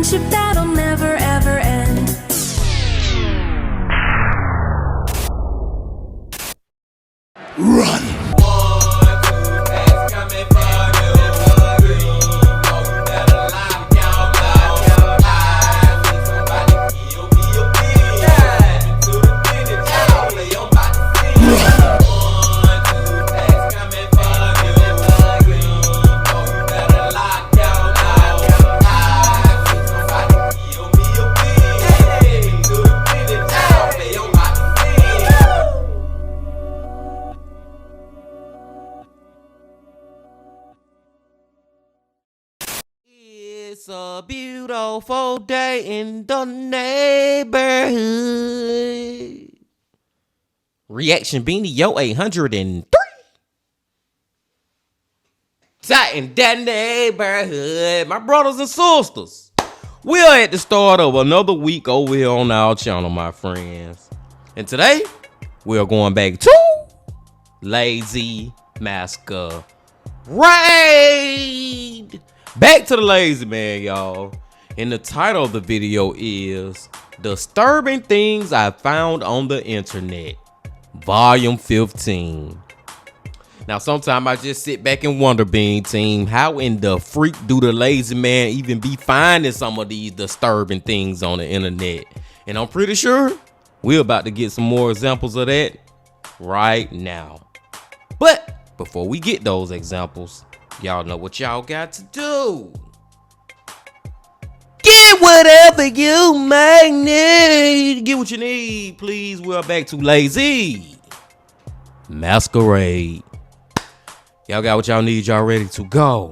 friendship that'll never ever end. Run! It's a beautiful day in the neighborhood. Reaction Beanie, yo, 803. Sat in that neighborhood, my brothers and sisters. We are at the start of another week over here on our channel, my friends. And today, we are going back to Lazy Masquerade. Back to the Lazy Man, y'all. And the title of the video is Disturbing Things I Found on the Internet, Volume 15. Now, sometimes I just sit back and wonder, Bean Team, how in the freak do the Lazy Man even be finding some of these disturbing things on the internet? And I'm pretty sure we're about to get some more examples of that right now. But before we get those examples, y'all know what y'all got to do. Get whatever you may need. Get what you need, please. We're back to Lazy Masquerade. Y'all got what y'all need. Y'all ready to go?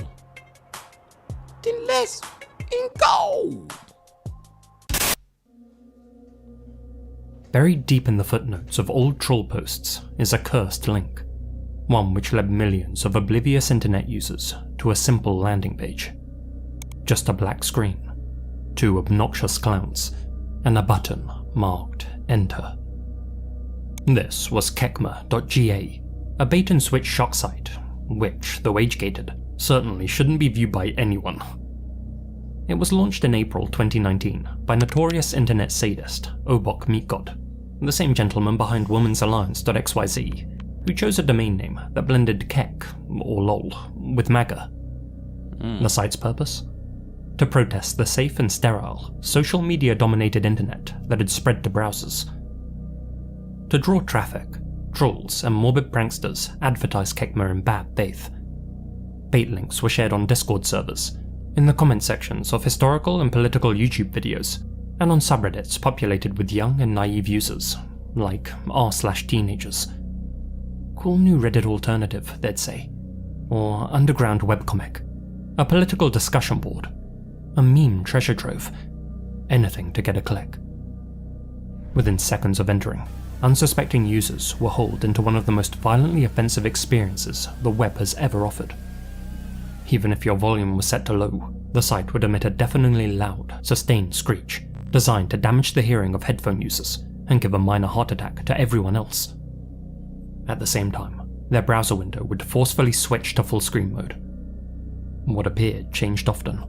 Then let's go. Buried deep in the footnotes of old troll posts is a cursed link. One which led millions of oblivious internet users to a simple landing page. Just a black screen, 2 obnoxious clowns, and a button marked Enter. This was Kekma.ga, a bait-and-switch shock site, which, though age-gated, certainly shouldn't be viewed by anyone. It was launched in April 2019 by notorious internet sadist Obok Meatgod, the same gentleman behind womansalliance.xyz, who chose a domain name that blended Kek, or LOL, with MAGA. The site's purpose? To protest the safe and sterile, social media-dominated internet that had spread to browsers. To draw traffic, trolls and morbid pranksters advertised Kekma in bad faith. Bait links were shared on Discord servers, in the comment sections of historical and political YouTube videos, and on subreddits populated with young and naive users, like r/teenagers. Cool new Reddit alternative, they'd say. Or underground webcomic. A political discussion board. A meme treasure trove. Anything to get a click. Within seconds of entering, unsuspecting users were hauled into one of the most violently offensive experiences the web has ever offered. Even if your volume was set to low, the site would emit a deafeningly loud, sustained screech, designed to damage the hearing of headphone users and give a minor heart attack to everyone else. At the same time, their browser window would forcefully switch to full screen mode. What appeared changed often.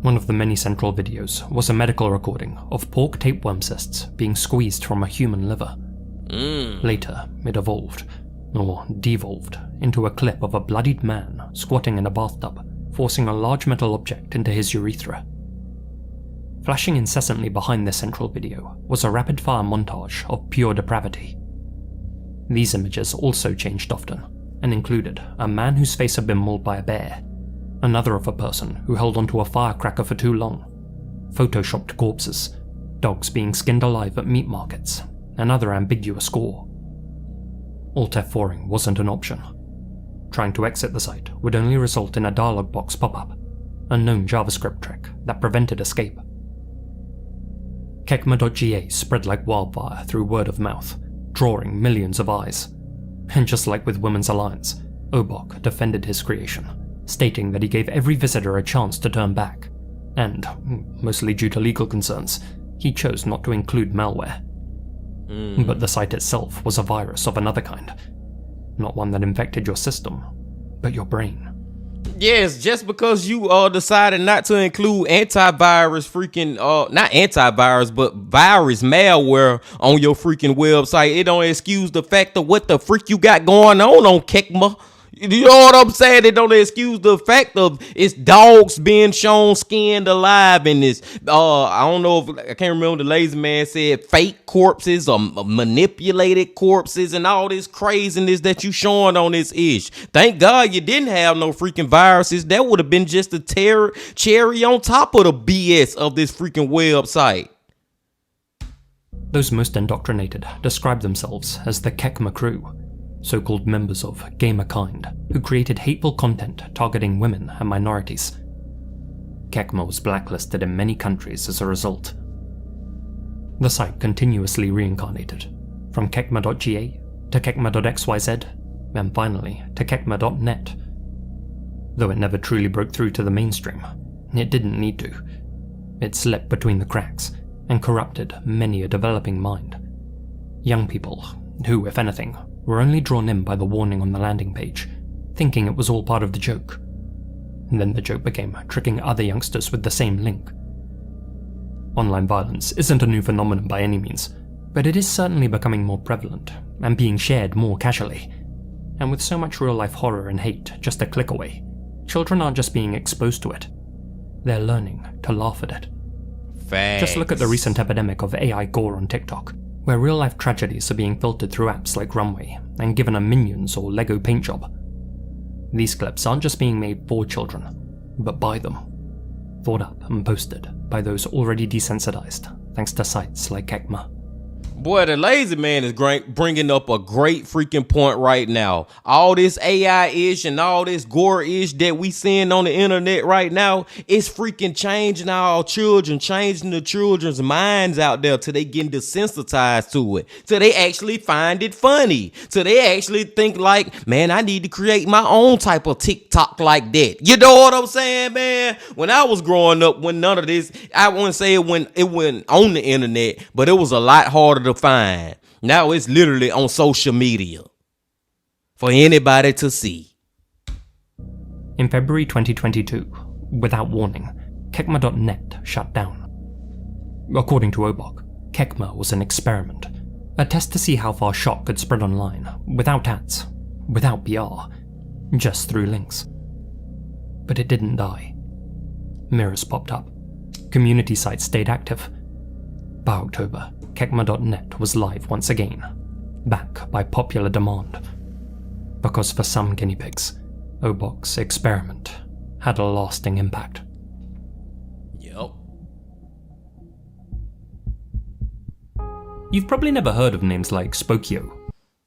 One of the many central videos was a medical recording of pork tapeworm cysts being squeezed from a human liver. Later, it evolved, or devolved, into a clip of a bloodied man squatting in a bathtub, forcing a large metal object into his urethra. Flashing incessantly behind this central video was a rapid-fire montage of pure depravity. These images also changed often, and included a man whose face had been mauled by a bear, another of a person who held onto a firecracker for too long, photoshopped corpses, dogs being skinned alive at meat markets, and other ambiguous gore. Alt F4ing wasn't an option. Trying to exit the site would only result in a dialog box pop-up, a known JavaScript trick that prevented escape. Kekma.ga spread like wildfire through word of mouth, drawing millions of eyes. And just like with Women's Alliance, Obok defended his creation, stating that he gave every visitor a chance to turn back, and, mostly due to legal concerns, he chose not to include malware. But the site itself was a virus of another kind. Not one that infected your system, but your brain. Yes, just because you decided not to include antivirus freaking not antivirus but virus malware on your freaking website, it don't excuse the fact of what the freak you got going on Kekma. You know what I'm saying? It don't excuse the fact of it's dogs being shown skinned alive in this. I don't know if I can't remember the lazy man said fake corpses or manipulated corpses and all this craziness that you showing on this ish. Thank God you didn't have no freaking viruses. That would have been just a cherry on top of the BS of this freaking website. Those most indoctrinated describe themselves as the Kekma crew, so-called members of gamerkind who created hateful content targeting women and minorities. Kekma was blacklisted in many countries as a result. The site continuously reincarnated, from kekma.ga to kekma.xyz, and finally to kekma.net. Though it never truly broke through to the mainstream, it didn't need to. It slipped between the cracks and corrupted many a developing mind. Young people, who, if anything, were only drawn in by the warning on the landing page, thinking it was all part of the joke. And then the joke became tricking other youngsters with the same link. Online violence isn't a new phenomenon by any means, but it is certainly becoming more prevalent and being shared more casually. And with so much real-life horror and hate just a click away, children aren't just being exposed to it, they're learning to laugh at it. Facts. Just look at the recent epidemic of AI gore on TikTok, where real-life tragedies are being filtered through apps like Runway and given a Minions or Lego paint job. These clips aren't just being made for children, but by them. Thought up and posted by those already desensitized, thanks to sites like Kekma. Boy, the lazy man is bringing up a great freaking point right now. All this AI-ish and all this gore-ish that we seeing on the internet right now, it's freaking changing our children, changing the children's minds out there till they getting desensitized to it, till they actually find it funny, till they actually think like, man, I need to create my own type of TikTok like that. You know what I'm saying, man? When I was growing up, when none of this, I wouldn't say it went on the internet, but it was a lot harder to find. Now it's literally on social media for anybody to see. In February 2022, without warning, Kekma.net shut down. According to Obok, Kekma was an experiment, a test to see how far shock could spread online, without ads, without PR, just through links. But it didn't die. Mirrors popped up. Community sites stayed active. By October, Kekma.net was live once again, back by popular demand. Because for some guinea pigs, Obok's experiment had a lasting impact. Yep. You've probably never heard of names like Spokio.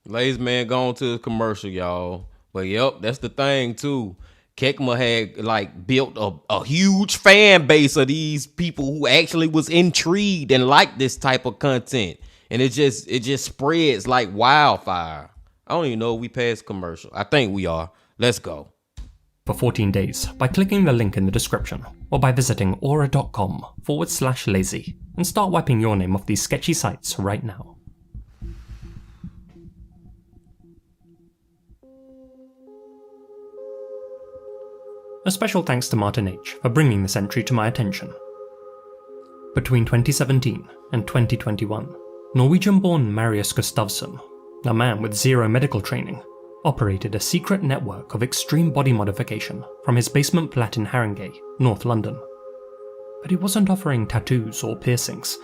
Lazy man going to the commercial, y'all. But yep, that's the thing too. Kekma had like built a huge fan base of these people who actually was intrigued and liked this type of content. And it just spreads like wildfire. I don't even know if we passed commercial. I think we are. Let's go. For 14 days by clicking the link in the description or by visiting aura.com/lazy and start wiping your name off these sketchy sites right now. A special thanks to Martin H. for bringing this entry to my attention. Between 2017 and 2021, Norwegian-born Marius Gustavsson, a man with zero medical training, operated a secret network of extreme body modification from his basement flat in Haringey, North London. But he wasn't offering tattoos or piercings.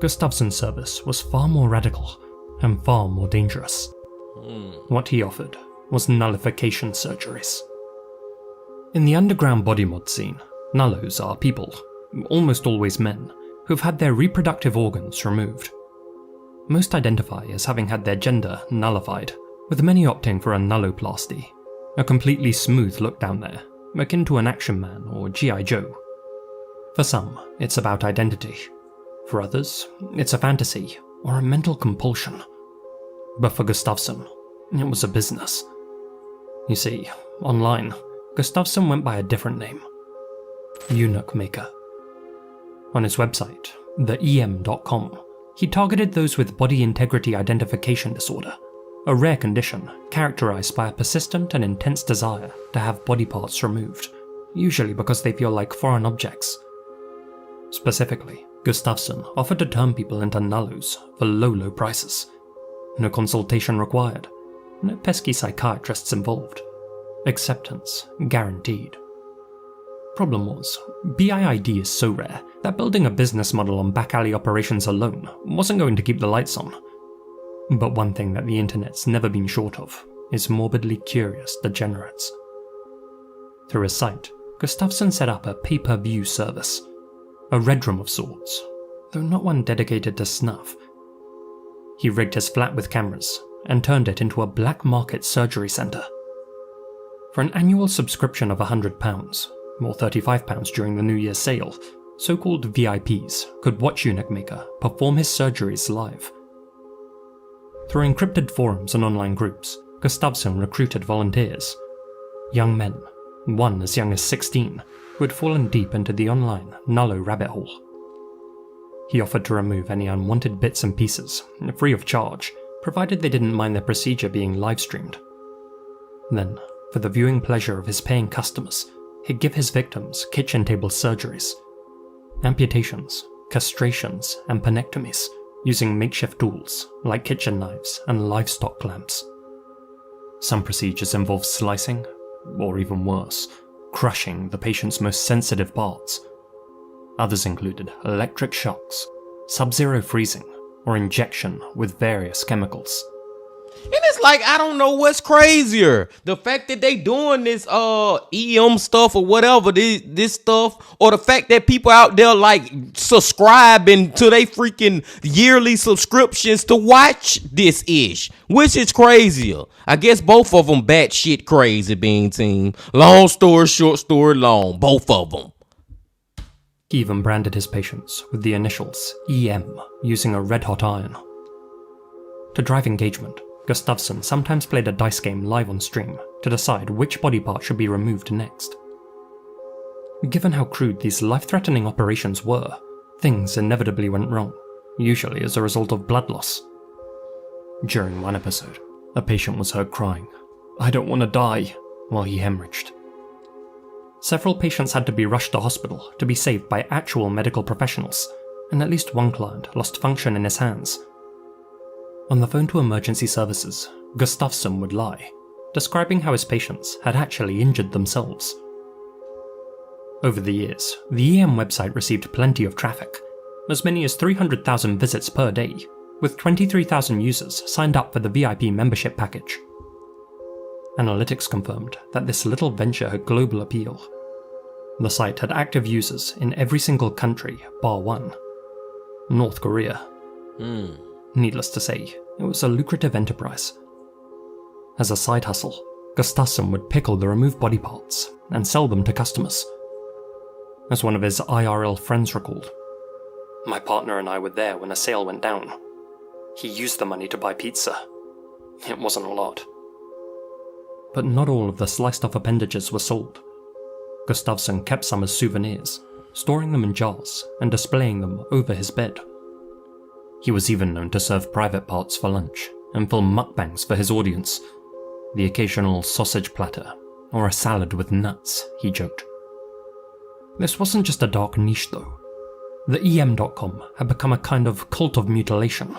Gustavsson's service was far more radical and far more dangerous. What he offered was nullification surgeries. In the underground body mod scene, nullos are people, almost always men, who've had their reproductive organs removed. Most identify as having had their gender nullified, with many opting for a nulloplasty, a completely smooth look down there, akin to an Action Man or G.I. Joe. For some, it's about identity. For others, it's a fantasy or a mental compulsion. But for Gustavsson, it was a business. You see, online, Gustavsson went by a different name, Eunuch Maker. On his website, theem.com, he targeted those with body integrity identification disorder, a rare condition characterized by a persistent and intense desire to have body parts removed, usually because they feel like foreign objects. Specifically, Gustafsson offered to turn people into nullos for low prices. No consultation required, no pesky psychiatrists involved. Acceptance guaranteed. Problem was, BIID is so rare that building a business model on back alley operations alone wasn't going to keep the lights on. But one thing that the internet's never been short of is morbidly curious degenerates. Through his site, Gustafsson set up a pay-per-view service, a red room of sorts, though not one dedicated to snuff. He rigged his flat with cameras and turned it into a black market surgery centre. For an annual subscription of £100, or £35 during the New Year's sale, so-called VIPs could watch Eunuch Maker perform his surgeries live. Through encrypted forums and online groups, Gustafsson recruited volunteers. Young men, one as young as 16, who had fallen deep into the online nullo rabbit hole. He offered to remove any unwanted bits and pieces, free of charge, provided they didn't mind their procedure being live-streamed. Then, for the viewing pleasure of his paying customers, he'd give his victims kitchen table surgeries, amputations, castrations, and penectomies, using makeshift tools like kitchen knives and livestock clamps. Some procedures involve slicing, or even worse, crushing the patient's most sensitive parts. Others included electric shocks, sub-zero freezing, or injection with various chemicals. And it's like, I don't know what's crazier. The fact that they doing this EM stuff or whatever, this stuff, or the fact that people out there like subscribing to they freaking yearly subscriptions to watch this ish. Which is crazier? I guess both of them batshit crazy, Bean Team. Long story short, story long. Both of them. He even branded his patients with the initials EM using a red-hot iron. To drive engagement, Gustafsson sometimes played a dice game live on stream to decide which body part should be removed next. Given how crude these life-threatening operations were, things inevitably went wrong, usually as a result of blood loss. During one episode, a patient was heard crying, "I don't want to die," while he hemorrhaged. Several patients had to be rushed to hospital to be saved by actual medical professionals, and at least one client lost function in his hands. On the phone to emergency services, Gustafsson would lie, describing how his patients had actually injured themselves. Over the years, the EM website received plenty of traffic, as many as 300,000 visits per day, with 23,000 users signed up for the VIP membership package. Analytics confirmed that this little venture had global appeal. The site had active users in every single country bar one, North Korea. Needless to say, it was a lucrative enterprise. As a side hustle, Gustafsson would pickle the removed body parts and sell them to customers. As one of his IRL friends recalled, "My partner and I were there when a sale went down. He used the money to buy pizza. It wasn't a lot." But not all of the sliced-off appendages were sold. Gustafsson kept some as souvenirs, storing them in jars and displaying them over his bed. He was even known to serve private parts for lunch and film mukbangs for his audience. The occasional sausage platter, or a salad with nuts, he joked. This wasn't just a dark niche though. The EM.com had become a kind of cult of mutilation.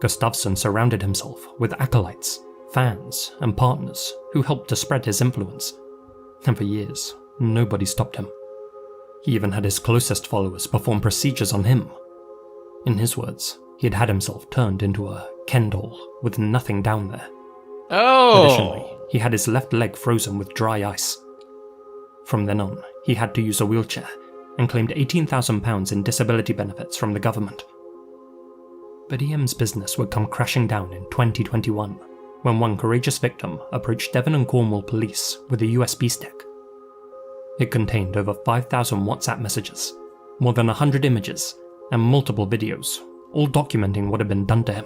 Gustafsson surrounded himself with acolytes, fans, and partners who helped to spread his influence. And for years, nobody stopped him. He even had his closest followers perform procedures on him. In his words, he had himself turned into a Ken doll with nothing down there. Additionally, he had his left leg frozen with dry ice. From then on, he had to use a wheelchair and claimed £18,000 in disability benefits from the government. But EM's business would come crashing down in 2021, when one courageous victim approached Devon and Cornwall police with a USB stick. It contained over 5,000 WhatsApp messages, more than 100 images, and multiple videos, all documenting what had been done to him.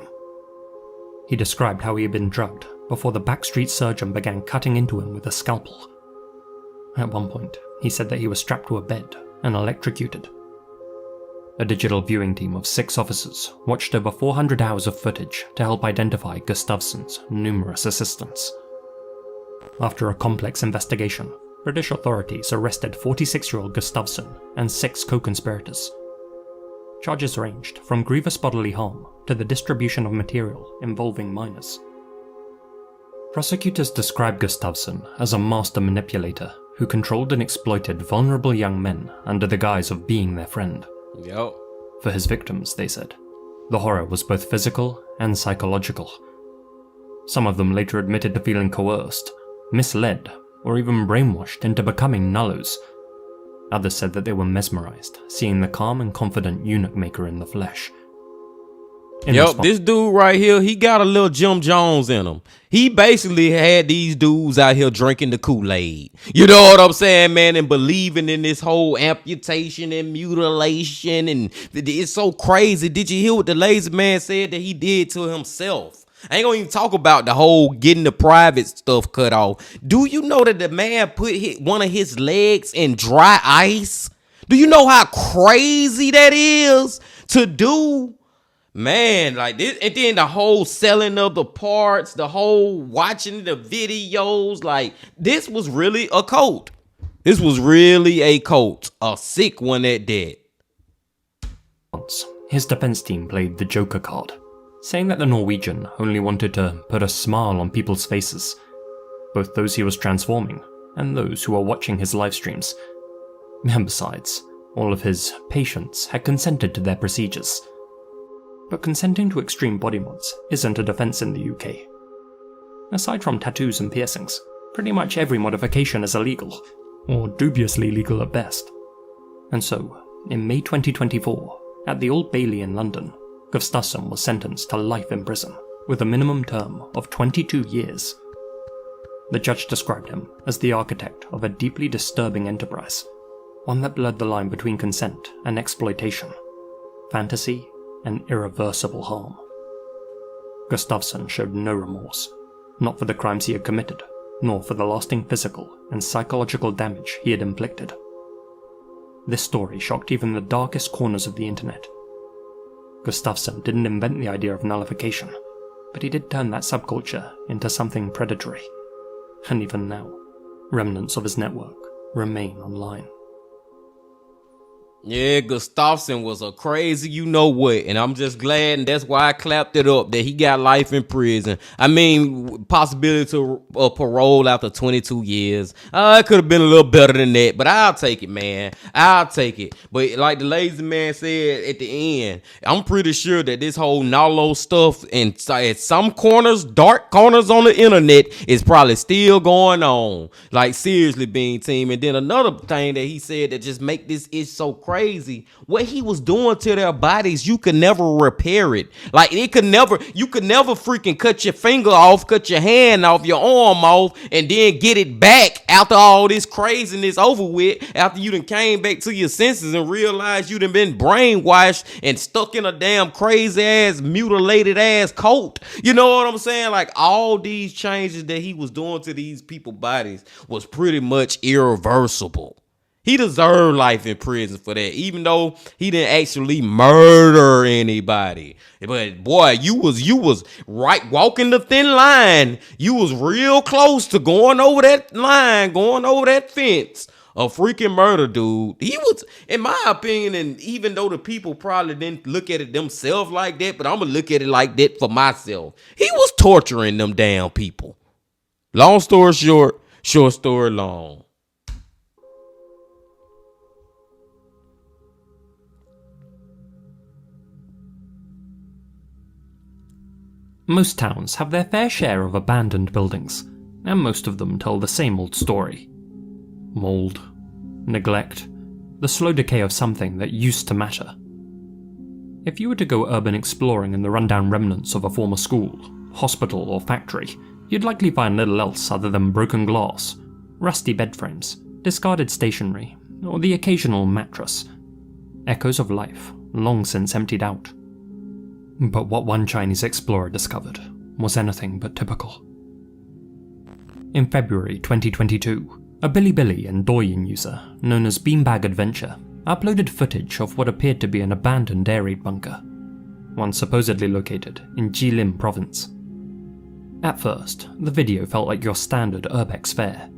He described how he had been drugged before the backstreet surgeon began cutting into him with a scalpel. At one point, he said that he was strapped to a bed and electrocuted. a digital viewing team of 6 officers watched over 400 hours of footage to help identify Gustafsson's numerous assistants. After a complex investigation, British authorities arrested 46-year-old Gustafsson and 6 co-conspirators. Charges ranged from grievous bodily harm to the distribution of material involving minors. Prosecutors described Gustafsson as a master manipulator who controlled and exploited vulnerable young men under the guise of being their friend. Yep. For his victims, they said, the horror was both physical and psychological. Some of them later admitted to feeling coerced, misled, or even brainwashed into becoming nullos. Others said that they were mesmerized, seeing the calm and confident eunuch maker in the flesh. This dude right here, he got a little Jim Jones in him. He basically had these dudes out here drinking the Kool-Aid. You know what I'm saying, man? And believing in this whole amputation and mutilation. And it's so crazy. Did you hear what the lazy man said that he did to himself? I ain't gonna even talk about the whole getting the private stuff cut off. Do you know that the man put one of his legs in dry ice? Do you know how crazy that is to do? Man, like this, and then the whole selling of the parts, the whole watching the videos, like this was really a cult. This was really a cult, a sick one at that. His defense team played the Joker card, saying that the Norwegian only wanted to put a smile on people's faces, both those he was transforming and those who were watching his live streams. And besides, all of his patients had consented to their procedures. But consenting to extreme body mods isn't a defense in the UK. Aside from tattoos and piercings, pretty much every modification is illegal, or dubiously legal at best. And so, in May 2024, at the Old Bailey in London, Gustafsson was sentenced to life in prison, with a minimum term of 22 years. The judge described him as the architect of a deeply disturbing enterprise, one that blurred the line between consent and exploitation, fantasy and irreversible harm. Gustafsson showed no remorse, not for the crimes he had committed, nor for the lasting physical and psychological damage he had inflicted. This story shocked even the darkest corners of the internet. Gustafsson didn't invent the idea of nullification, but he did turn that subculture into something predatory. And even now, remnants of his network remain online. Yeah, Gustafsson was a crazy you know what, and I'm just glad, and that's why I clapped it up, that he got life in prison. I mean, possibility to parole after 22 years. It could have been a little better than that, but I'll take it, man. I'll take it. But like the lazy man said at the end, I'm pretty sure that this whole Nalo stuff at some corners, dark corners on the internet, is probably still going on. Like, seriously, Bean Team. And then another thing that he said that just make this itch so crazy, what he was doing to their bodies, you could never repair it. Like, you could never freaking cut your finger off, cut your hand off, your arm off, and then get it back after all this craziness over with, after you done came back to your senses and realized you done been brainwashed and stuck in a damn crazy ass, mutilated ass cult. You know what I'm saying? Like, all these changes that he was doing to these people's bodies was pretty much irreversible. He deserved life in prison for that, even though he didn't actually murder anybody. But boy, you was right walking the thin line. You was real close to going over that line, going over that fence. A freaking murder, dude. He was, in my opinion, and even though the people probably didn't look at it themselves like that, but I'm gonna look at it like that for myself. He was torturing them damn people. Long story short, short story long. Most towns have their fair share of abandoned buildings, and most of them tell the same old story. Mold, neglect, the slow decay of something that used to matter. If you were to go urban exploring in the rundown remnants of a former school, hospital, or factory, you'd likely find little else other than broken glass, rusty bed frames, discarded stationery, or the occasional mattress. Echoes of life, long since emptied out. But what one Chinese explorer discovered was anything but typical. In February 2022, a Bilibili and Douyin user known as Beanbag Adventure uploaded footage of what appeared to be an abandoned air raid bunker, one supposedly located in Jilin province. At first, the video felt like your standard urbex fare,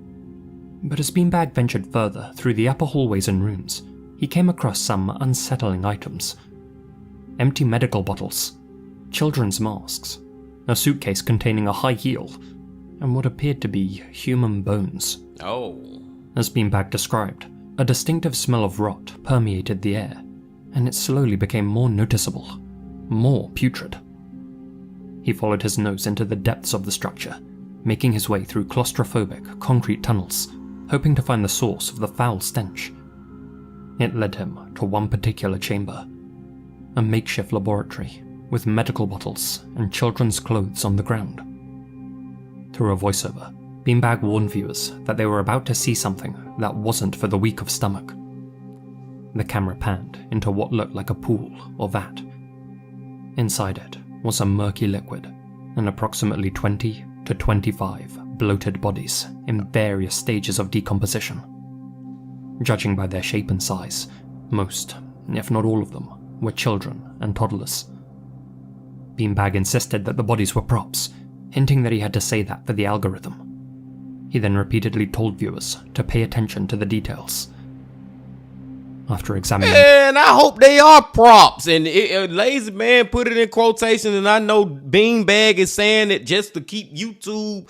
but as Beanbag ventured further through the upper hallways and rooms, he came across some unsettling items. Empty medical bottles, children's masks, a suitcase containing a high heel, and what appeared to be human bones. Oh. As Beanbag described, a distinctive smell of rot permeated the air, and it slowly became more noticeable, more putrid. He followed his nose into the depths of the structure, making his way through claustrophobic concrete tunnels, hoping to find the source of the foul stench. It led him to one particular chamber, a makeshift laboratory with medical bottles and children's clothes on the ground. Through a voiceover, Beanbag warned viewers that they were about to see something that wasn't for the weak of stomach. The camera panned into what looked like a pool or vat. Inside it was a murky liquid and approximately 20 to 25 bloated bodies in various stages of decomposition. Judging by their shape and size, most, if not all of them, were children and toddlers. Beanbag insisted that the bodies were props, hinting that he had to say that for the algorithm. He then repeatedly told viewers to pay attention to the details. After examining... And I hope they are props. And Lazy Man put it in quotation, and I know Beanbag is saying it just to keep YouTube,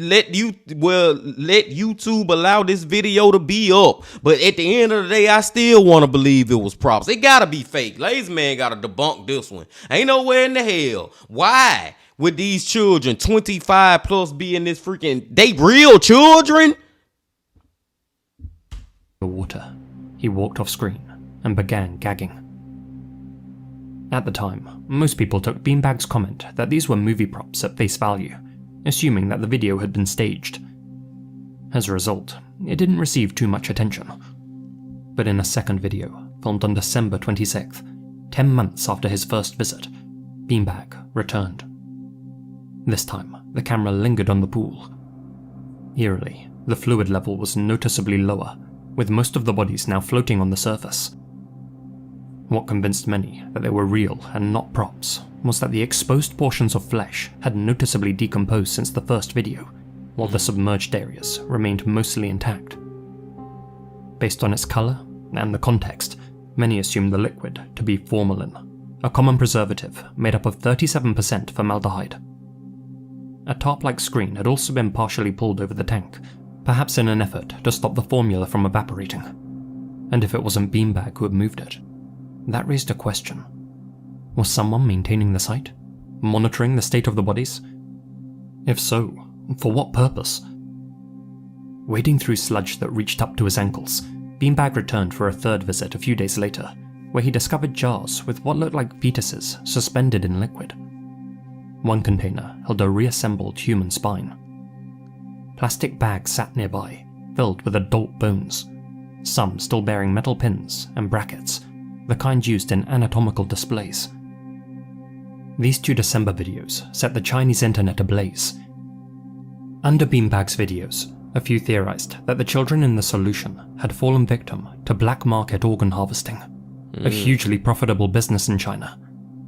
let YouTube allow this video to be up. But at the end of the day, I still want to believe it was props. It gotta be fake. Lazy Man gotta debunk this one. Ain't nowhere in the hell. Why would these children, 25 plus, be in this freaking... They real children? The water. He walked off screen and began gagging. At the time, most people took Beanbag's comment that these were movie props at face value, assuming that the video had been staged. As a result, it didn't receive too much attention. But in a second video, filmed on December 26th, 10 months after his first visit, Beanbag returned. This time, the camera lingered on the pool. Eerily, the fluid level was noticeably lower, with most of the bodies now floating on the surface. What convinced many that they were real and not props was that the exposed portions of flesh had noticeably decomposed since the first video, while the submerged areas remained mostly intact. Based on its colour and the context, many assumed the liquid to be formalin, a common preservative made up of 37% formaldehyde. A tarp-like screen had also been partially pulled over the tank, perhaps in an effort to stop the formula from evaporating. And if it wasn't Beanbag who had moved it, that raised a question. Was someone maintaining the site? Monitoring the state of the bodies? If so, for what purpose? Wading through sludge that reached up to his ankles, Beanbag returned for a third visit a few days later, where he discovered jars with what looked like fetuses suspended in liquid. One container held a reassembled human spine. Plastic bags sat nearby, filled with adult bones, some still bearing metal pins and brackets, the kind used in anatomical displays. These two December videos set the Chinese internet ablaze. Under Beanbag's videos, a few theorized that the children in the solution had fallen victim to black market organ harvesting, a hugely profitable business in China,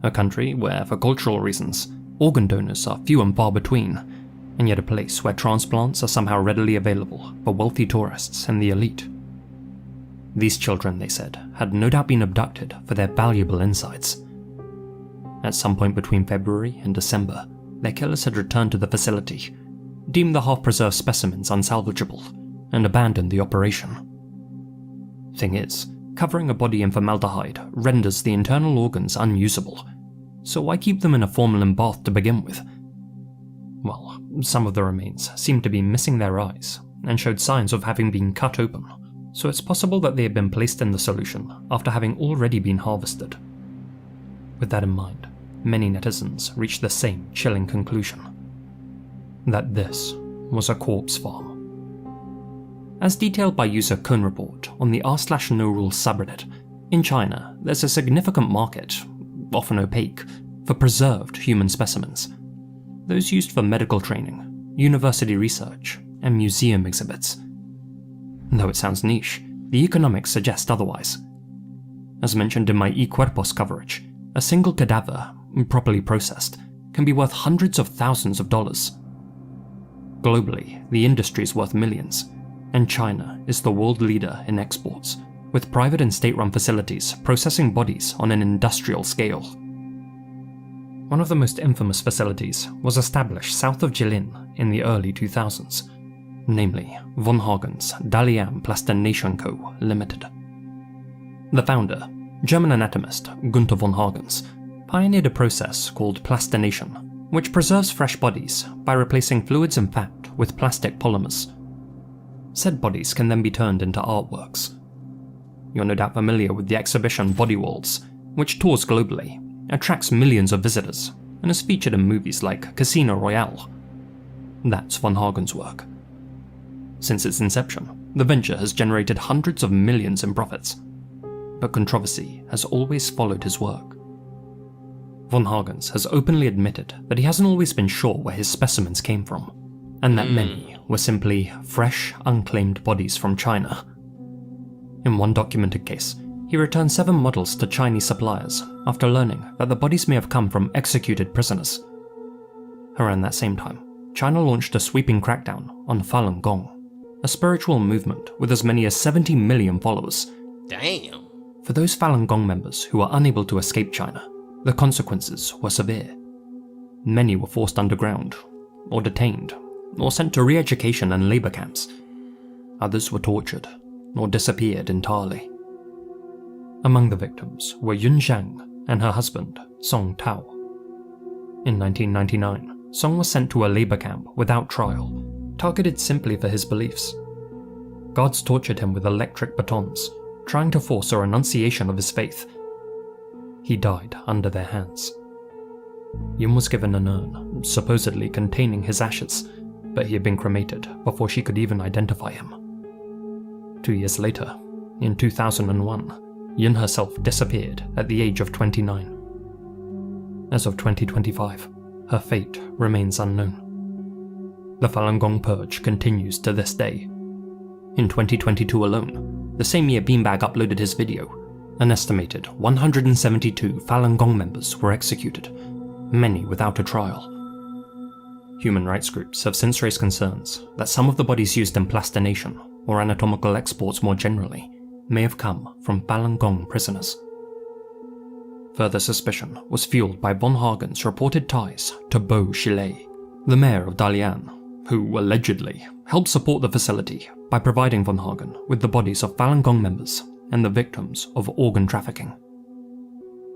a country where, for cultural reasons, organ donors are few and far between, and yet a place where transplants are somehow readily available for wealthy tourists and the elite. These children, they said, had no doubt been abducted for their valuable insides. At some point between February and December, their killers had returned to the facility, deemed the half-preserved specimens unsalvageable, and abandoned the operation. Thing is, covering a body in formaldehyde renders the internal organs unusable, so why keep them in a formalin bath to begin with? Well, some of the remains seemed to be missing their eyes, and showed signs of having been cut open, so it's possible that they had been placed in the solution after having already been harvested. With that in mind, many netizens reached the same chilling conclusion: that this was a corpse farm. As detailed by user Cone Report on the r/NoRules subreddit, in China there's a significant market, often opaque, for preserved human specimens. Those used for medical training, university research, and museum exhibits. Though it sounds niche, the economics suggest otherwise, as mentioned in my E Cuerpos coverage, a single cadaver, properly processed, can be worth hundreds of thousands of dollars. Globally, the industry is worth millions, and China is the world leader in exports, with private and state-run facilities processing bodies on an industrial scale. One of the most infamous facilities was established south of Jilin in the early 2000s, namely Von Hagen's Dalian Plastination Co. Limited. The founder, German anatomist Gunther von Hagens, pioneered a process called plastination, which preserves fresh bodies by replacing fluids and fat with plastic polymers. Said bodies can then be turned into artworks. You're no doubt familiar with the exhibition Body Walls, which tours globally, attracts millions of visitors, and is featured in movies like Casino Royale. That's von Hagen's work. Since its inception, the venture has generated hundreds of millions in profits, but controversy has always followed his work. Von Hagens has openly admitted that he hasn't always been sure where his specimens came from, and that many were simply fresh, unclaimed bodies from China. In one documented case, he returned 7 models to Chinese suppliers after learning that the bodies may have come from executed prisoners. Around that same time, China launched a sweeping crackdown on Falun Gong, a spiritual movement with as many as 70 million followers. Damn. For those Falun Gong members who were unable to escape China, the consequences were severe. Many were forced underground, or detained, or sent to re-education and labor camps. Others were tortured, or disappeared entirely. Among the victims were Yun Zhang and her husband, Song Tao. In 1999, Song was sent to a labor camp without trial, targeted simply for his beliefs. Guards tortured him with electric batons, trying to force a renunciation of his faith. He died under their hands. Yun was given an urn, supposedly containing his ashes, but he had been cremated before she could even identify him. 2 years later, in 2001, Yun herself disappeared at the age of 29. As of 2025, her fate remains unknown. The Falun Gong purge continues to this day. In 2022 alone, the same year Beanbag uploaded his video, an estimated 172 Falun Gong members were executed, many without a trial. Human rights groups have since raised concerns that some of the bodies used in plastination, or anatomical exports more generally, may have come from Falun Gong prisoners. Further suspicion was fueled by von Hagen's reported ties to Bo Xilai, the mayor of Dalian, who allegedly helped support the facility by providing von Hagen with the bodies of Falun Gong members and the victims of organ trafficking.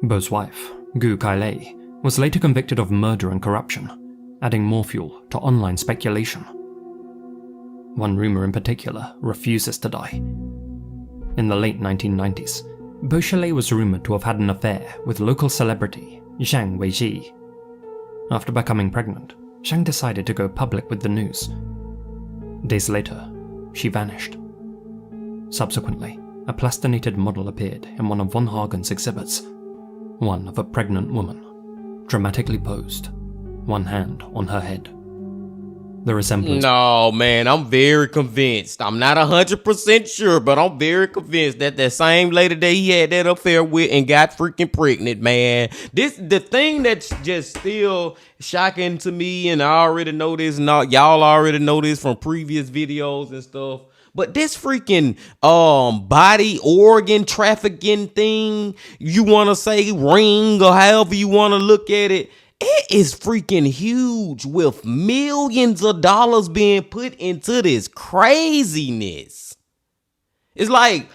Bo's wife, Gu Kailei, was later convicted of murder and corruption, adding more fuel to online speculation. One rumor in particular refuses to die. In the late 1990s, Bo Xilai was rumored to have had an affair with local celebrity Zhang Weiji. After becoming pregnant, Zhang decided to go public with the news. Days later, she vanished. Subsequently, a plastinated model appeared in one of von Hagen's exhibits, one of a pregnant woman, dramatically posed, one hand on her head. The resemblance... No, man, I'm very convinced. I'm not 100% sure, but I'm very convinced that that same lady that he had that affair with and got freaking pregnant, man. The thing that's just still shocking to me, and I already know this, and y'all already know this from previous videos and stuff, but this freaking body organ trafficking thing, you want to say ring or however you want to look at it, it is freaking huge, with millions of dollars being put into this craziness. It's like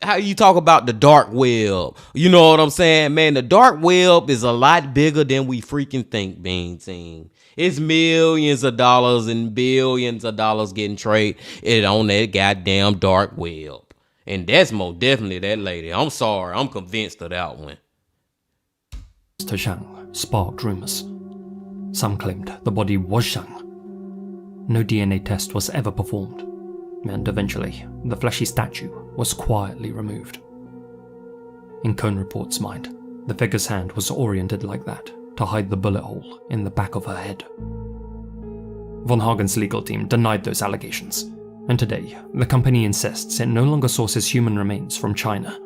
how you talk about the dark web. You know what I'm saying, man? The dark web is a lot bigger than we freaking think, Bean Team. It's millions of dollars and billions of dollars getting traded on that goddamn dark web. And that's most definitely that lady. I'm sorry. I'm convinced of that one. To Zhang sparked rumors. Some claimed the body was Zhang. No DNA test was ever performed, and eventually the fleshy statue was quietly removed. In Cohn Report's mind, the figure's hand was oriented like that to hide the bullet hole in the back of her head. Von Hagen's legal team denied those allegations, and today the company insists it no longer sources human remains from China.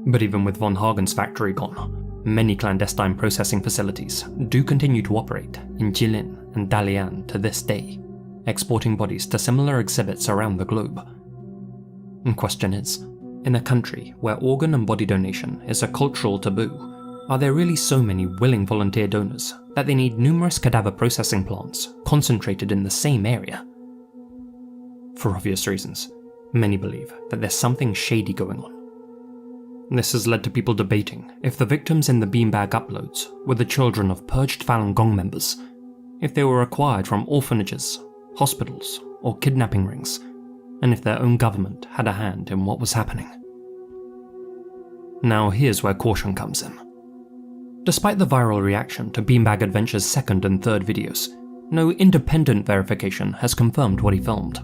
But even with von Hagen's factory gone, many clandestine processing facilities do continue to operate in Jilin and Dalian to this day, exporting bodies to similar exhibits around the globe. The question is, in a country where organ and body donation is a cultural taboo, are there really so many willing volunteer donors that they need numerous cadaver processing plants concentrated in the same area? For obvious reasons, many believe that there's something shady going on. This has led to people debating if the victims in the beanbag uploads were the children of purged Falun Gong members, if they were acquired from orphanages, hospitals, or kidnapping rings, and if their own government had a hand in what was happening. Now here's where caution comes in. Despite the viral reaction to Beanbag Adventure's second and third videos, no independent verification has confirmed what he filmed.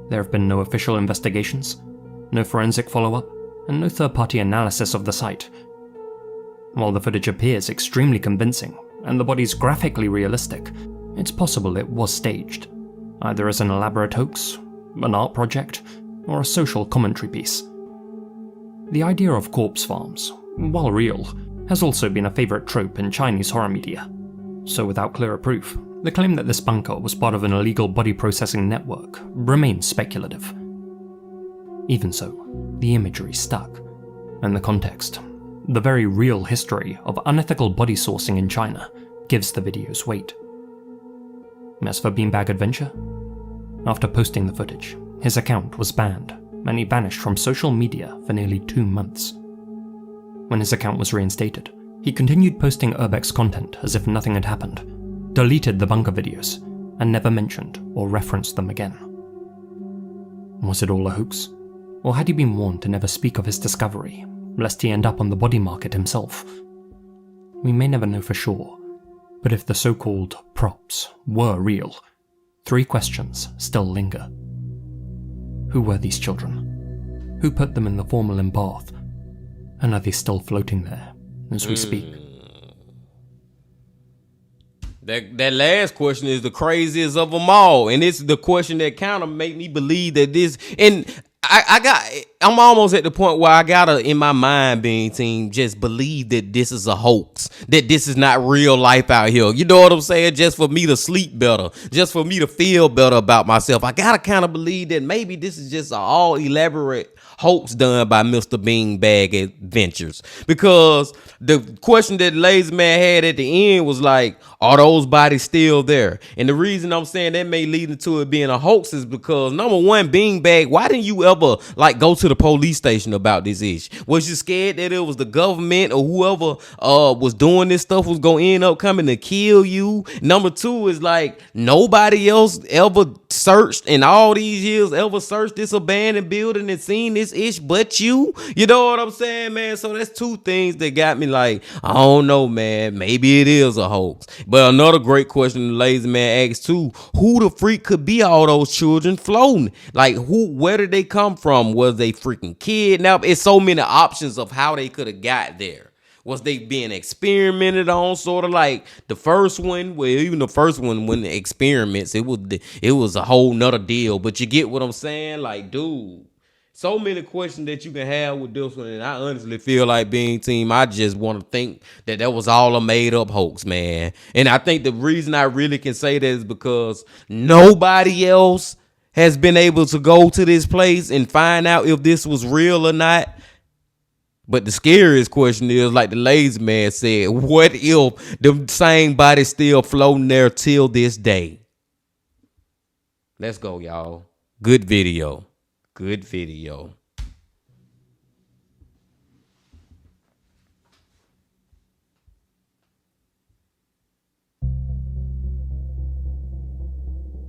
There have been no official investigations, no forensic follow-up, and no third-party analysis of the site. While the footage appears extremely convincing and the bodies graphically realistic, it's possible it was staged, either as an elaborate hoax, an art project, or a social commentary piece. The idea of corpse farms, while real, has also been a favourite trope in Chinese horror media, so without clearer proof, the claim that this bunker was part of an illegal body processing network remains speculative. Even so, the imagery stuck, and the context, the very real history of unethical body sourcing in China, gives the videos weight. As for Beanbag Adventure, after posting the footage, his account was banned, and he vanished from social media for nearly 2 months. When his account was reinstated, he continued posting Urbex content as if nothing had happened, deleted the bunker videos, and never mentioned or referenced them again. Was it all a hoax? Or had he been warned to never speak of his discovery, lest he end up on the body market himself? We may never know for sure, but if the so-called props were real, 3 questions still linger. Who were these children? Who put them in the formalin bath? And are they still floating there as we speak? That last question is the craziest of them all, and it's the question that kind of make me believe that this. And I'm almost at the point where I gotta, in my mind, being team, just believe that this is a hoax, that this is not real life out here. You know what I'm saying? Just for me to sleep better, just for me to feel better about myself. I gotta kind of believe that maybe this is just an all elaborate hoax done by Mr. Beanbag Adventures, because the question that Lazy Man had at the end was like, are those bodies still there? And the reason I'm saying that may lead into it being a hoax is because, number one, Beanbag, why didn't you ever like go to the police station about this issue? Was you scared that it was the government or whoever was doing this stuff was gonna end up coming to kill you? Number two is like, nobody else ever searched in all these years, ever searched this abandoned building and seen this ish but you? You know what I'm saying, man? So that's 2 things that got me like, I don't know, man, maybe it is a hoax. But another great question the Lazy Man asked too, who the freak could be all those children floating? Like, where did they come from? Was they freaking kidnapped? It's so many options of how they could have got there. Was they being experimented on? Sort of like the first one. Well, even the first one, when the experiments, it was a whole nother deal. But you get what I'm saying? Like, dude, so many questions that you can have with this one. And I honestly feel like, being team, I just want to think that was all a made up hoax, man. And I think the reason I really can say that is because nobody else has been able to go to this place and find out if this was real or not. But the scariest question is, like the Lazy Man said, what if the same body still floating there till this day? Let's go, y'all. Good video. Good video.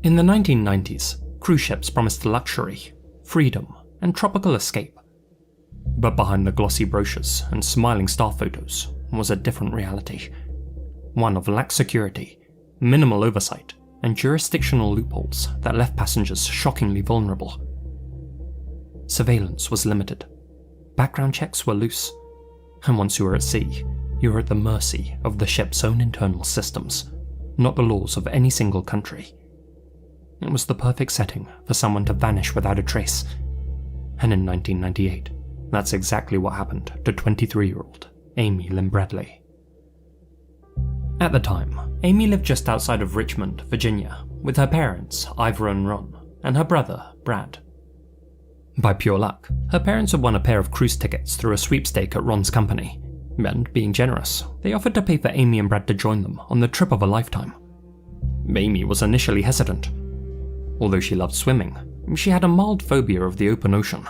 In the 1990s, cruise ships promised luxury, freedom, and tropical escape. But behind the glossy brochures and smiling staff photos was a different reality. One of lax security, minimal oversight, and jurisdictional loopholes that left passengers shockingly vulnerable. Surveillance was limited. Background checks were loose. And once you were at sea, you were at the mercy of the ship's own internal systems, not the laws of any single country. It was the perfect setting for someone to vanish without a trace. And in 1998, That's exactly what happened to 23-year-old Amy Lynn Bradley. At the time, Amy lived just outside of Richmond, Virginia, with her parents, Ivor and Ron, and her brother, Brad. By pure luck, her parents had won a pair of cruise tickets through a sweepstake at Ron's company, and being generous, they offered to pay for Amy and Brad to join them on the trip of a lifetime. Amy was initially hesitant. Although she loved swimming, she had a mild phobia of the open ocean.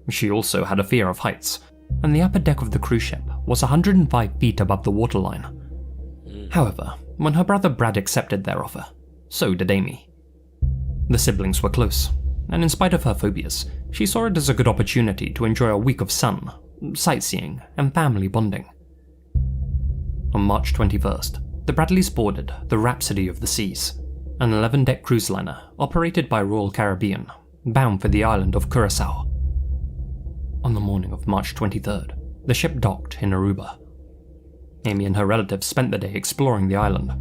She also had a fear of heights, and the upper deck of the cruise ship was 105 feet above the waterline. However, when her brother Brad accepted their offer, so did Amy. The siblings were close, and in spite of her phobias, she saw it as a good opportunity to enjoy a week of sun, sightseeing, and family bonding. On March 21st, the Bradleys boarded the Rhapsody of the Seas, an 11-deck cruise liner operated by Royal Caribbean, bound for the island of Curaçao. On the morning of March 23rd, the ship docked in Aruba. Amy and her relatives spent the day exploring the island.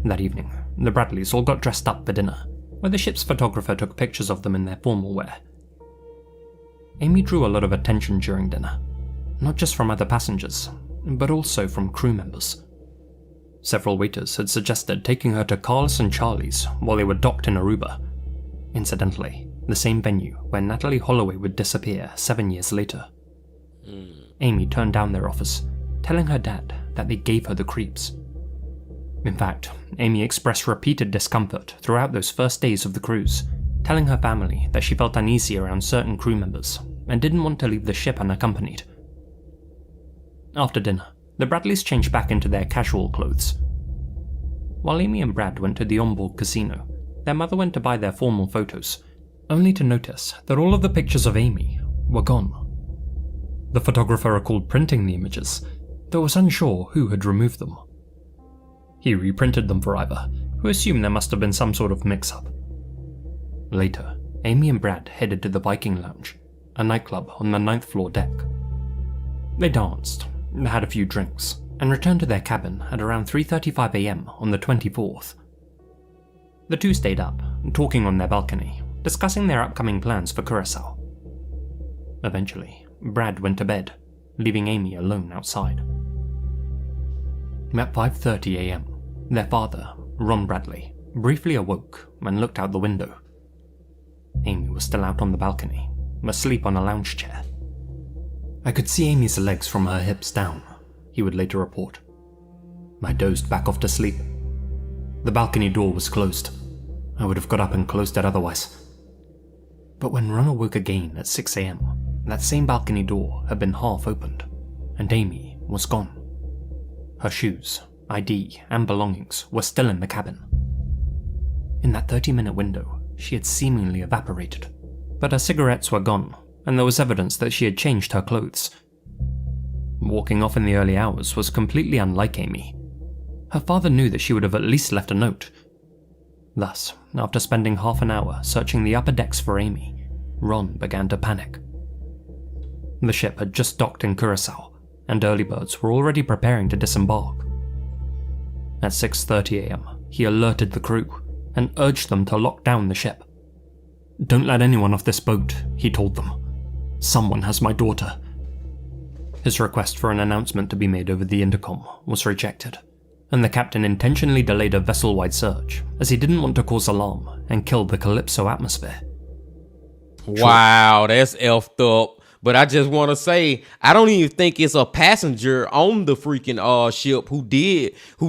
That evening, the Bradleys all got dressed up for dinner, where the ship's photographer took pictures of them in their formal wear. Amy drew a lot of attention during dinner, not just from other passengers, but also from crew members. Several waiters had suggested taking her to Carlos and Charlie's while they were docked in Aruba, incidentally, the same venue where Natalie Holloway would disappear 7 years later. Amy turned down their offers, telling her dad that they gave her the creeps. In fact, Amy expressed repeated discomfort throughout those first days of the cruise, telling her family that she felt uneasy around certain crew members and didn't want to leave the ship unaccompanied. After dinner, the Bradleys changed back into their casual clothes. While Amy and Brad went to the onboard casino, their mother went to buy their formal photos, only to notice that all of the pictures of Amy were gone. The photographer recalled printing the images, though was unsure who had removed them. He reprinted them for Ivor, who assumed there must have been some sort of mix-up. Later, Amy and Brad headed to the Viking Lounge, a nightclub on the 9th floor deck. They danced, had a few drinks, and returned to their cabin at around 3:35 AM on the 24th. The two stayed up, talking on their balcony, discussing their upcoming plans for Curaçao. Eventually, Brad went to bed, leaving Amy alone outside. At 5:30 AM, their father, Ron Bradley, briefly awoke and looked out the window. Amy was still out on the balcony, asleep on a lounge chair. "I could see Amy's legs from her hips down," he would later report. "I dozed back off to sleep. The balcony door was closed. I would have got up and closed it otherwise." But when Ron awoke again at 6 AM, that same balcony door had been half opened, and Amy was gone. Her shoes, ID, and belongings were still in the cabin. In that 30-minute window, she had seemingly evaporated, but her cigarettes were gone, and there was evidence that she had changed her clothes. Walking off in the early hours was completely unlike Amy. Her father knew that she would have at least left a note. Thus, after spending half an hour searching the upper decks for Amy, Ron began to panic. The ship had just docked in Curaçao, and early birds were already preparing to disembark. At 6:30 AM, he alerted the crew and urged them to lock down the ship. "Don't let anyone off this boat," he told them. "Someone has my daughter." His request for an announcement to be made over the intercom was rejected, and the captain intentionally delayed a vessel-wide search as he didn't want to cause alarm and kill the Calypso atmosphere. Wow, that's effed up. But I just want to say, I don't even think it's a passenger on the freaking ship who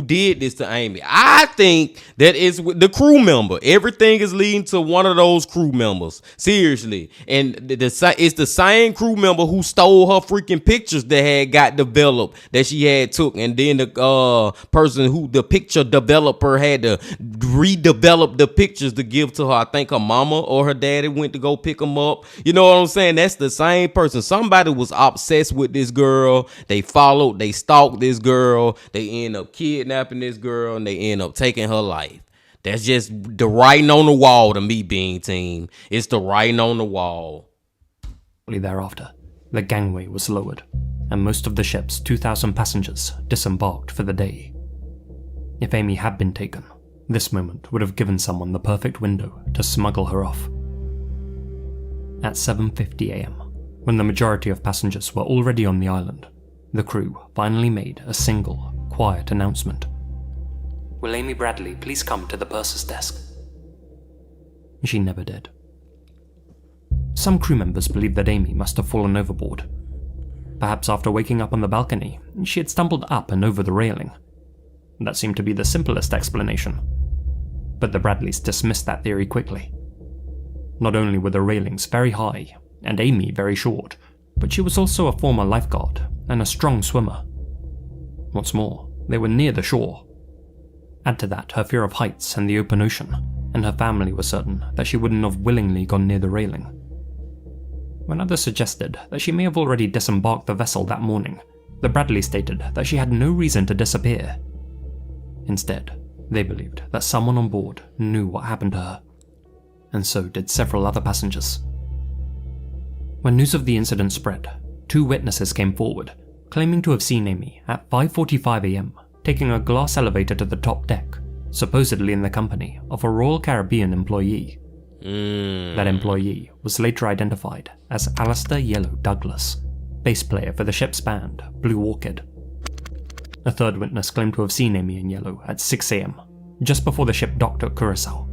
did this to Amy. I think that it's the crew member. Everything is leading to one of those crew members. Seriously. And it's the same crew member who stole her freaking pictures that had got developed, that she had took. And then the person who the picture developer had to redevelop the pictures to give to her. I think her mama or her daddy went to go pick them up. You know what I'm saying? That's the same person. Somebody was obsessed with this girl. They stalked this girl. They end up kidnapping this girl, and they end up taking her life. That's just the writing on the wall to me, Being Team. It's the writing on the wall. Thereafter, the gangway was lowered, and most of the ship's 2,000 passengers disembarked for the day. If Amy had been taken, this moment would have given someone the perfect window to smuggle her off. At 7:50 AM, When the majority of passengers were already on the island, the crew finally made a single, quiet announcement. "Will Amy Bradley please come to the purser's desk?" She never did. Some crew members believed that Amy must have fallen overboard. Perhaps after waking up on the balcony, she had stumbled up and over the railing. That seemed to be the simplest explanation. But the Bradleys dismissed that theory quickly. Not only were the railings very high, and Amy very short, but she was also a former lifeguard and a strong swimmer. What's more, they were near the shore. Add to that her fear of heights and the open ocean, and her family was certain that she wouldn't have willingly gone near the railing. When others suggested that she may have already disembarked the vessel that morning, the Bradleys stated that she had no reason to disappear. Instead, they believed that someone on board knew what happened to her, and so did several other passengers. When news of the incident spread, 2 witnesses came forward, claiming to have seen Amy at 5:45 AM taking a glass elevator to the top deck, supposedly in the company of a Royal Caribbean employee. That employee was later identified as Alistair Yellow Douglas, bass player for the ship's band, Blue Orchid. A third witness claimed to have seen Amy in yellow at 6 AM, just before the ship docked at Curaçao.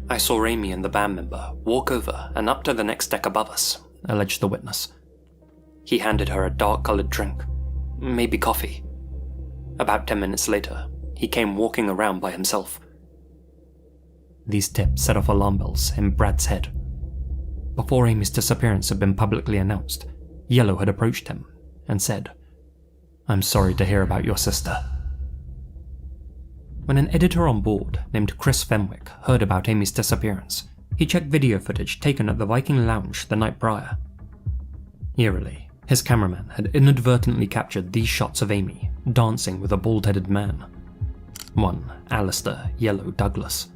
"I saw Amy and the band member walk over and up to the next deck above us," alleged the witness. "He handed her a dark-coloured drink, maybe coffee. About 10 minutes later, he came walking around by himself." These tips set off alarm bells in Brad's head. Before Amy's disappearance had been publicly announced, Yellow had approached him and said, "I'm sorry to hear about your sister." When an editor on board named Chris Fenwick heard about Amy's disappearance, he checked video footage taken at the Viking Lounge the night prior. Eerily, his cameraman had inadvertently captured these shots of Amy dancing with a bald-headed man. One Alistair Yellow Douglas.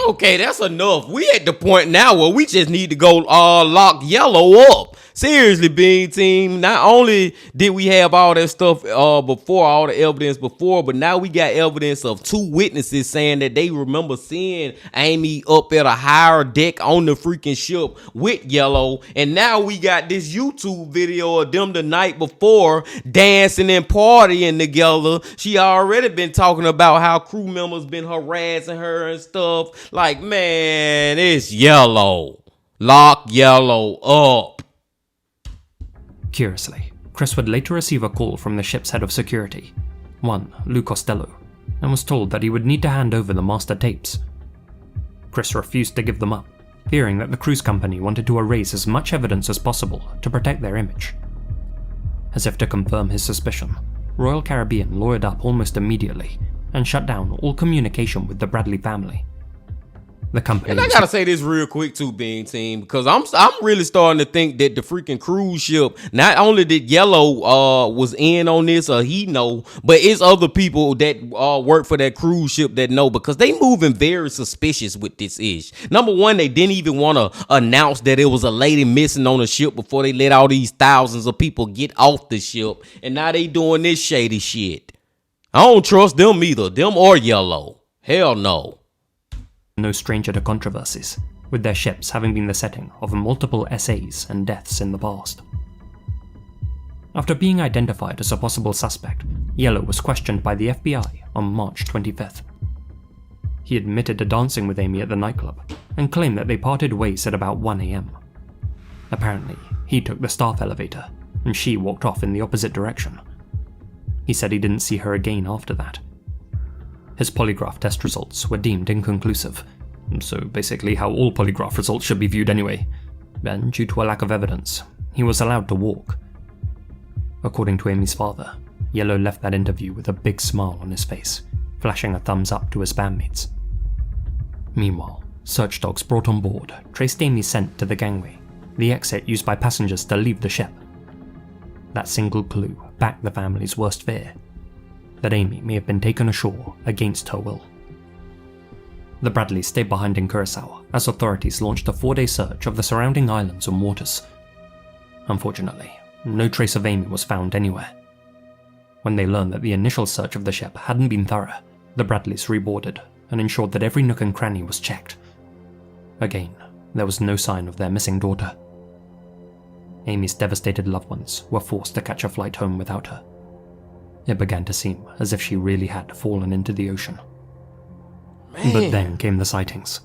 Okay, that's enough. We at the point now where we just need to go lock Yellow up. Seriously, Bean Team. Not only did we have all that stuff before, all the evidence before, but now we got evidence of 2 witnesses saying that they remember seeing Amy up at a higher deck on the freaking ship with Yellow. And now we got this YouTube video of them the night before dancing and partying together. She already been talking about how crew members been harassing her and stuff. Like, man, it's Yellow. Lock Yellow up. Curiously, Chris would later receive a call from the ship's head of security, one Lou Costello, and was told that he would need to hand over the master tapes. Chris refused to give them up, fearing that the cruise company wanted to erase as much evidence as possible to protect their image. As if to confirm his suspicion, Royal Caribbean lawyered up almost immediately and shut down all communication with the Bradley family. The company. And I gotta say this real quick too, Bean Team, because I'm really starting to think that the freaking cruise ship, not only did Yellow was in on this or he know, but it's other people that work for that cruise ship that know, because they moving very suspicious with this ish. Number one, they didn't even want to announce that it was a lady missing on the ship before they let all these thousands of people get off the ship, and now they doing this shady shit. I don't trust them either, them or Yellow. Hell no. No stranger to controversies, with their ships having been the setting of multiple SAs and deaths in the past. After being identified as a possible suspect, Yellow was questioned by the FBI on March 25th. He admitted to dancing with Amy at the nightclub and claimed that they parted ways at about 1 AM. Apparently, he took the staff elevator and she walked off in the opposite direction. He said he didn't see her again after that. His polygraph test results were deemed inconclusive, so basically how all polygraph results should be viewed anyway, and due to a lack of evidence, he was allowed to walk. According to Amy's father, Yellow left that interview with a big smile on his face, flashing a thumbs up to his bandmates. Meanwhile, search dogs brought on board traced Amy's scent to the gangway, the exit used by passengers to leave the ship. That single clue backed the family's worst fear, that Amy may have been taken ashore against her will. The Bradleys stayed behind in Curaçao as authorities launched a 4-day search of the surrounding islands and waters. Unfortunately, no trace of Amy was found anywhere. When they learned that the initial search of the ship hadn't been thorough, the Bradleys reboarded and ensured that every nook and cranny was checked. Again, there was no sign of their missing daughter. Amy's devastated loved ones were forced to catch a flight home without her. It began to seem as if she really had fallen into the ocean. Man. But then came the sightings.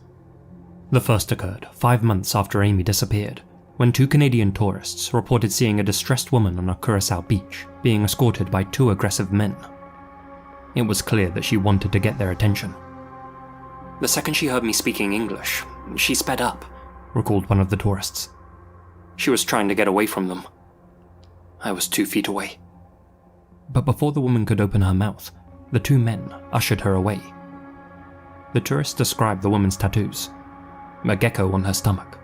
The first occurred 5 months after Amy disappeared, when 2 Canadian tourists reported seeing a distressed woman on a Curacao beach being escorted by 2 aggressive men. It was clear that she wanted to get their attention. "The second she heard me speaking English, she sped up," recalled one of the tourists. "She was trying to get away from them. I was 2 feet away." But before the woman could open her mouth, the 2 men ushered her away. The tourist described the woman's tattoos: a gecko on her stomach,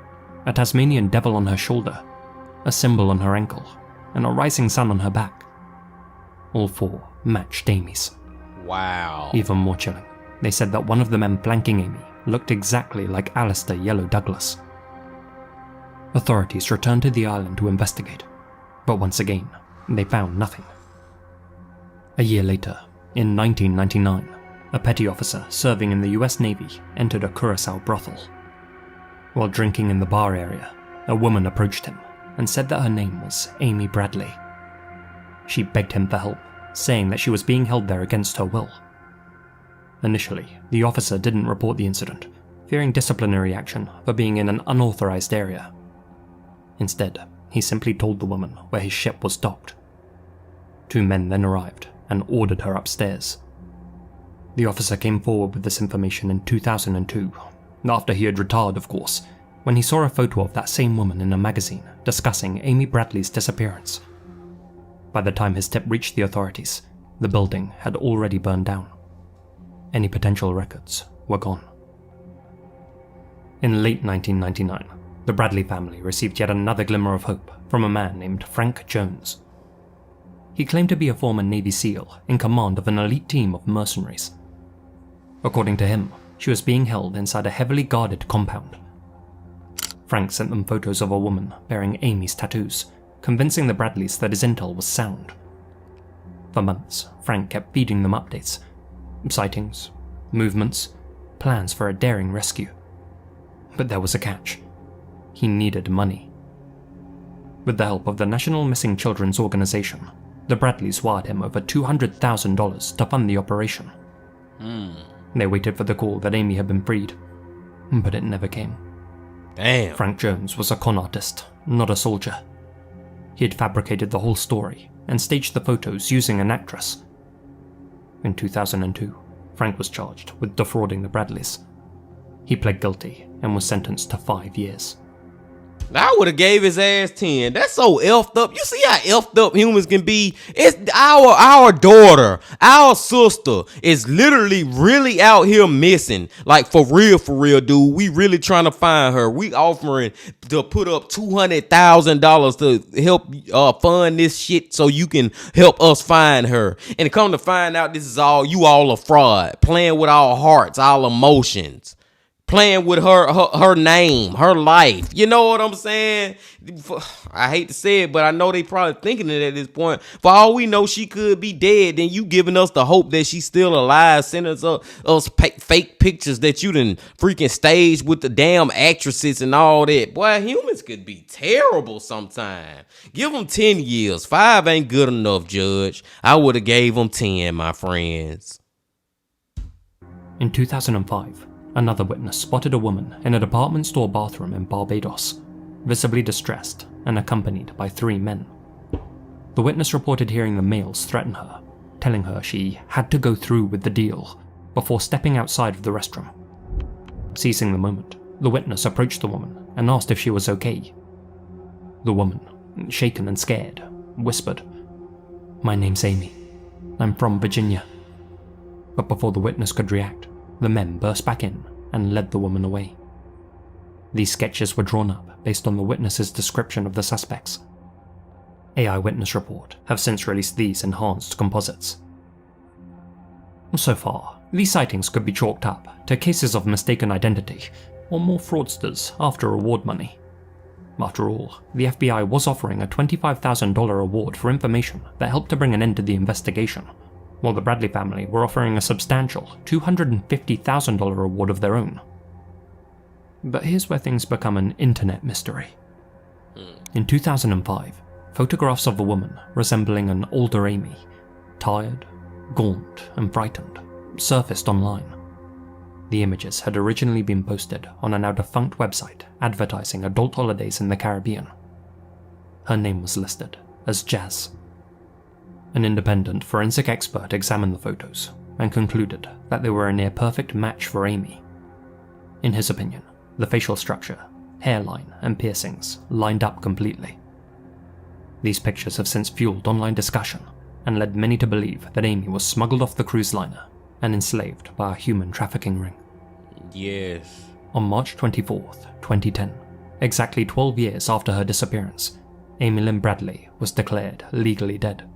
a Tasmanian devil on her shoulder, a symbol on her ankle, and a rising sun on her back. All 4 matched Amy's. Wow. Even more chilling, they said that one of the men flanking Amy looked exactly like Alistair Yellow Douglas. Authorities returned to the island to investigate, but once again, they found nothing. A year later, in 1999, a petty officer serving in the US Navy entered a Curacao brothel. While drinking in the bar area, a woman approached him and said that her name was Amy Bradley. She begged him for help, saying that she was being held there against her will. Initially, the officer didn't report the incident, fearing disciplinary action for being in an unauthorized area. Instead, he simply told the woman where his ship was docked. 2 men then arrived and ordered her upstairs. The officer came forward with this information in 2002, after he had retired, of course, when he saw a photo of that same woman in a magazine discussing Amy Bradley's disappearance. By the time his tip reached the authorities, the building had already burned down. Any potential records were gone. In late 1999, the Bradley family received yet another glimmer of hope from a man named Frank Jones. He claimed to be a former Navy SEAL in command of an elite team of mercenaries. According to him, she was being held inside a heavily guarded compound. Frank sent them photos of a woman bearing Amy's tattoos, convincing the Bradleys that his intel was sound. For months, Frank kept feeding them updates, sightings, movements, plans for a daring rescue. But there was a catch. He needed money. With the help of the National Missing Children's Organization, the Bradleys wired him over $200,000 to fund the operation. They waited for the call that Amy had been freed, but it never came. Damn. Frank Jones was a con artist, not a soldier. He had fabricated the whole story and staged the photos using an actress. In 2002, Frank was charged with defrauding the Bradleys. He pled guilty and was sentenced to 5 years. I would have gave his ass 10. That's so effed up. You see how effed up humans can be? It's our daughter, our sister is literally really out here missing. Like for real, dude. We really trying to find her. We offering to put up $200,000 to help fund this shit so you can help us find her. And come to find out, this is all a fraud. Playing with our hearts, our emotions. Playing with her name, her life. You know what I'm saying? I hate to say it, but I know they probably thinking it at this point. For all we know, she could be dead. Then you giving us the hope that she's still alive. Sending us fake pictures that you done freaking staged with the damn actresses and all that. Boy, humans could be terrible sometimes. Give them 10 years. 5 ain't good enough, Judge. I would have gave them 10, my friends. In 2005, another witness spotted a woman in a department store bathroom in Barbados, visibly distressed and accompanied by 3 men. The witness reported hearing the males threaten her, telling her she had to go through with the deal before stepping outside of the restroom. Seizing the moment, the witness approached the woman and asked if she was okay. The woman, shaken and scared, whispered, "My name's Amy. I'm from Virginia." But before the witness could react, the men burst back in and led the woman away. These sketches were drawn up based on the witness's description of the suspects. AI Witness Report have since released these enhanced composites. So far, these sightings could be chalked up to cases of mistaken identity or more fraudsters after reward money. After all, the FBI was offering a $25,000 reward for information that helped to bring an end to the investigation, while the Bradley family were offering a substantial $250,000 reward of their own. But here's where things become an internet mystery. In 2005, photographs of a woman resembling an older Amy, tired, gaunt, and frightened, surfaced online. The images had originally been posted on a now-defunct website advertising adult holidays in the Caribbean. Her name was listed as Jazz. An independent forensic expert examined the photos and concluded that they were a near-perfect match for Amy. In his opinion, the facial structure, hairline, and piercings lined up completely. These pictures have since fueled online discussion and led many to believe that Amy was smuggled off the cruise liner and enslaved by a human trafficking ring. Yes. On March 24th, 2010, exactly 12 years after her disappearance, Amy Lynn Bradley was declared legally dead.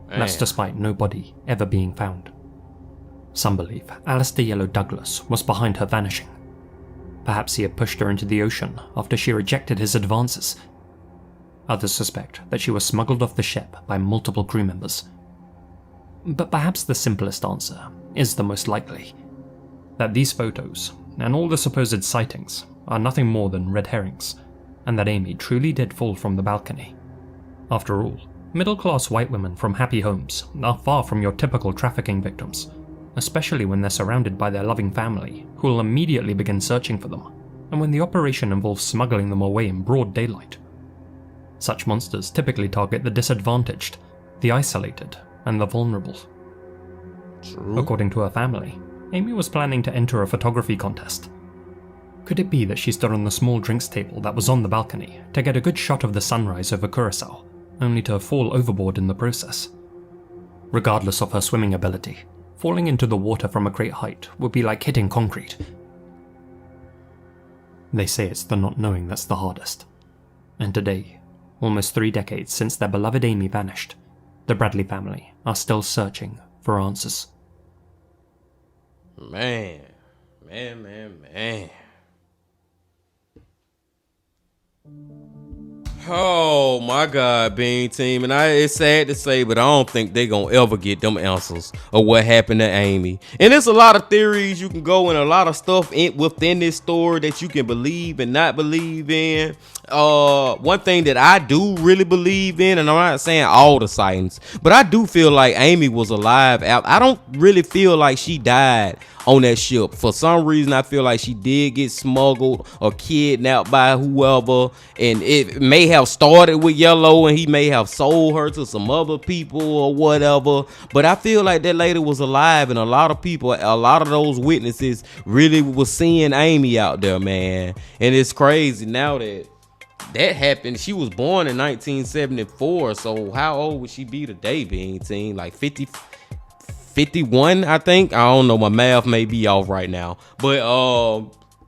That's despite no body ever being found. Some believe Alistair Yellow Douglas was behind her vanishing. Perhaps he had pushed her into the ocean after she rejected his advances. Others suspect that she was smuggled off the ship by multiple crew members. But perhaps the simplest answer is the most likely, that these photos and all the supposed sightings are nothing more than red herrings, and that Amy truly did fall from the balcony. After all, middle-class white women from happy homes are far from your typical trafficking victims, especially when they're surrounded by their loving family, who will immediately begin searching for them, and when the operation involves smuggling them away in broad daylight. Such monsters typically target the disadvantaged, the isolated, and the vulnerable. True. According to her family, Amy was planning to enter a photography contest. Could it be that she stood on the small drinks table that was on the balcony to get a good shot of the sunrise over Curaçao, only to fall overboard in the process? Regardless of her swimming ability, falling into the water from a great height would be like hitting concrete. They say it's the not knowing that's the hardest. And today, almost 3 decades since their beloved Amy vanished, the Bradley family are still searching for answers. Man. Oh my God, Bean Team. And it's sad to say, but I don't think they gonna ever get them answers of what happened to Amy. And there's a lot of theories you can go and a lot of stuff within this story that you can believe and not believe in. One thing that I do really believe in, and I'm not saying all the sightings, but I do feel like Amy was alive. I don't really feel like she died on that ship. For some reason, I feel like she did get smuggled or kidnapped by whoever, and it may have started with Yellow and he may have sold her to some other people or whatever, but I feel like that lady was alive, and a lot of people, a lot of those witnesses really was seeing Amy out there, man. And it's crazy now that happened. She was born in 1974, so how old would she be today, Being Team? Like 51, I think. I don't know, my math may be off right now, but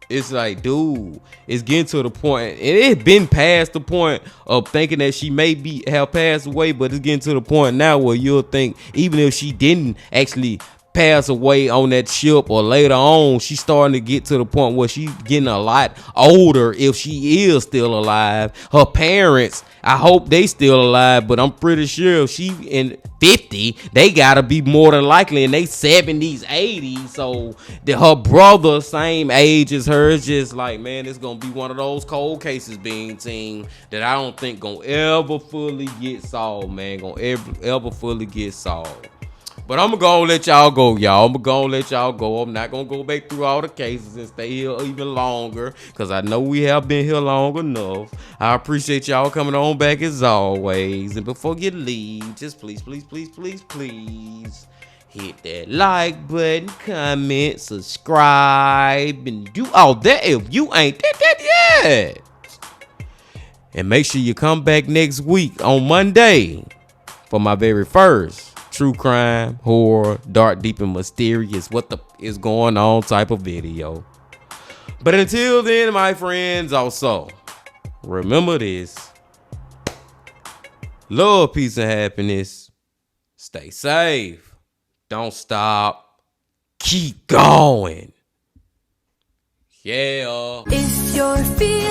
it's like, dude, it's getting to the point, and it's been past the point of thinking that she may have passed away, but it's getting to the point now where you'll think even if she didn't actually pass away on that ship or later on, she's starting to get to the point where she's getting a lot older. If she is still alive, her parents, I hope they still alive, but I'm pretty sure if she in 50, they gotta be more than likely in they 70s, 80s. So her brother, same age as her, is just like, man, it's gonna be one of those cold cases, Being Team, that I don't think gonna ever fully get solved, man. Gonna ever fully get solved. But I'm gonna let y'all go, y'all. I'm not gonna go back through all the cases and stay here even longer, because I know we have been here long enough. I appreciate y'all coming on back as always. And before you leave, just please hit that like button, comment, subscribe, and do all that if you ain't did that yet. And make sure you come back next week on Monday for my very first true crime, horror, dark, deep, and mysterious, what the is going on type of video. But until then, my friends, also remember this: love, peace, and happiness. Stay safe. Don't stop. Keep going. Yeah. If you're feeling